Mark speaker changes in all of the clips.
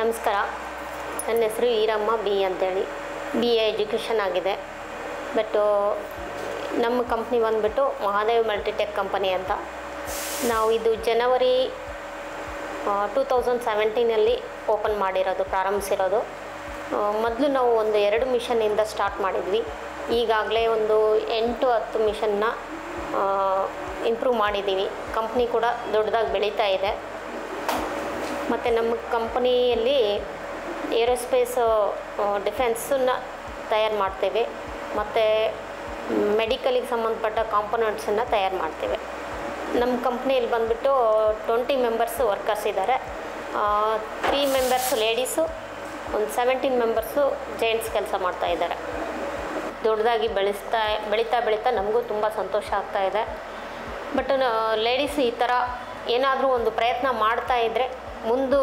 Speaker 1: ನಮಸ್ಕಾರ. ನನ್ನ ಹೆಸರು ಈರಮ್ಮ ಬಿ ಅಂತೇಳಿ. BA ಎಜುಕೇಷನ್ ಆಗಿದೆ. ಬಟ್ಟು ನಮ್ಮ ಕಂಪ್ನಿ ಬಂದುಬಿಟ್ಟು ಮಹಾದೇವ್ ಮಲ್ಟಿಟೆಕ್ ಕಂಪನಿ ಅಂತ. ನಾವು ಇದು ಜನವರಿ 2017 ಓಪನ್ ಮಾಡಿರೋದು, ಪ್ರಾರಂಭಿಸಿರೋದು. ಮೊದಲು ನಾವು ಒಂದು 2 ಮಿಷನ್ನಿಂದ ಸ್ಟಾರ್ಟ್ ಮಾಡಿದ್ವಿ. ಈಗಾಗಲೇ ಒಂದು 8-10 ಮಿಷನ್ನ ಇಂಪ್ರೂವ್ ಮಾಡಿದ್ದೀವಿ. ಕಂಪ್ನಿ ಕೂಡ ದೊಡ್ಡದಾಗಿ ಬೆಳೀತಾ ಇದೆ. ಮತ್ತು ನಮ್ಮ ಕಂಪನಿಯಲ್ಲಿ ಏರೋಸ್ಪೇಸ್ ಡಿಫೆನ್ಸನ್ನು ತಯಾರು ಮಾಡ್ತೇವೆ. ಮತ್ತು ಮೆಡಿಕಲಿಗೆ ಸಂಬಂಧಪಟ್ಟ ಕಾಂಪೊನೆಂಟ್ಸನ್ನು ತಯಾರು ಮಾಡ್ತೇವೆ. ನಮ್ಮ ಕಂಪ್ನಿಯಲ್ಲಿ ಬಂದುಬಿಟ್ಟು 20 ಮೆಂಬರ್ಸು ವರ್ಕರ್ಸ್ ಇದ್ದಾರೆ. 3 ಮೆಂಬರ್ಸು ಲೇಡೀಸು, ಒಂದು 17 ಮೆಂಬರ್ಸು ಜೆಂಟ್ಸ್ ಕೆಲಸ ಮಾಡ್ತಾಯಿದ್ದಾರೆ. ದೊಡ್ಡದಾಗಿ ಬೆಳೀತಾ ನಮಗೂ ತುಂಬ ಸಂತೋಷ ಆಗ್ತಾಯಿದೆ. ಬಟ್ ಲೇಡೀಸ್ ಈ ಥರ ಏನಾದರೂ ಒಂದು ಪ್ರಯತ್ನ ಮಾಡ್ತಾಯಿದ್ರೆ ಮುಂದೆ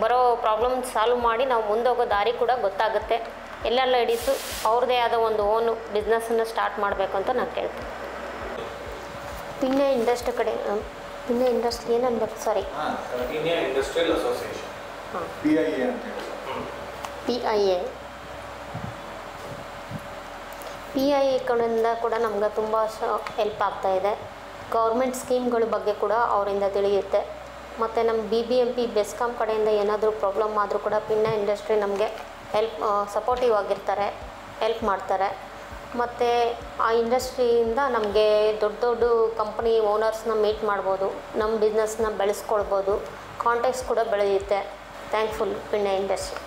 Speaker 1: ಬರೋ ಪ್ರಾಬ್ಲಮ್ ಸಾಲ್ವ್ ಮಾಡಿ ನಾವು ಮುಂದೋಗೋ ದಾರಿ ಕೂಡ ಗೊತ್ತಾಗುತ್ತೆ. ಎಲ್ಲ ಲೇಡೀಸು ಅವ್ರದ್ದೇ ಆದ ಒಂದು ಓನು ಬಿಸ್ನೆಸ್ಸನ್ನು ಸ್ಟಾರ್ಟ್ ಮಾಡಬೇಕು ಅಂತ ನಾನು ಕೇಳ್ತೀನಿ. ಪಿನ್ನೆ ಇಂಡಸ್ಟ್ರಿ ಕಡೆ ಪಿನ್ನೆ ಇಂಡಸ್ಟ್ರಿ ಏನು ಅನ್ಬೇಕು? ಸಾರಿ,
Speaker 2: ಇಂಡಿಯನ್ ಇಂಡಸ್ಟ್ರಿಯಲ್ ಅಸೋಸಿಯೇಷನ್, PIA ಅಂತ ಹೇಳಿ.
Speaker 1: PIA ಕಡೆಯಿಂದ ಕೂಡ ನಮ್ಗೆ ತುಂಬ ಹೆಲ್ಪ್ ಆಗ್ತಾಯಿದೆ. ಗೌರ್ಮೆಂಟ್ ಸ್ಕೀಮ್ಗಳ ಬಗ್ಗೆ ಕೂಡ ಅವರಿಂದ ತಿಳಿಯುತ್ತೆ. ಮತ್ತು ನಮ್ಮ BBMP ಬೆಸ್ಕಾಂ ಕಡೆಯಿಂದ ಏನಾದರೂ ಪ್ರಾಬ್ಲಮ್ ಆದರೂ ಕೂಡ ಪಿನ್ನ ಇಂಡಸ್ಟ್ರಿ ನಮಗೆ ಸಪೋರ್ಟಿವ್ ಆಗಿರ್ತಾರೆ, ಹೆಲ್ಪ್ ಮಾಡ್ತಾರೆ. ಮತ್ತು ಆ ಇಂಡಸ್ಟ್ರಿಯಿಂದ ನಮಗೆ ದೊಡ್ಡ ಕಂಪ್ನಿ ಓನರ್ಸ್ನ ಮೀಟ್ ಮಾಡ್ಬೋದು, ನಮ್ಮ ಬಿಸ್ನೆಸ್ನ ಬೆಳೆಸ್ಕೊಳ್ಬೋದು, ಕಾಂಟ್ಯಾಕ್ಟ್ಸ್ ಕೂಡ ಬೆಳೆಯುತ್ತೆ. Thankful pin industry.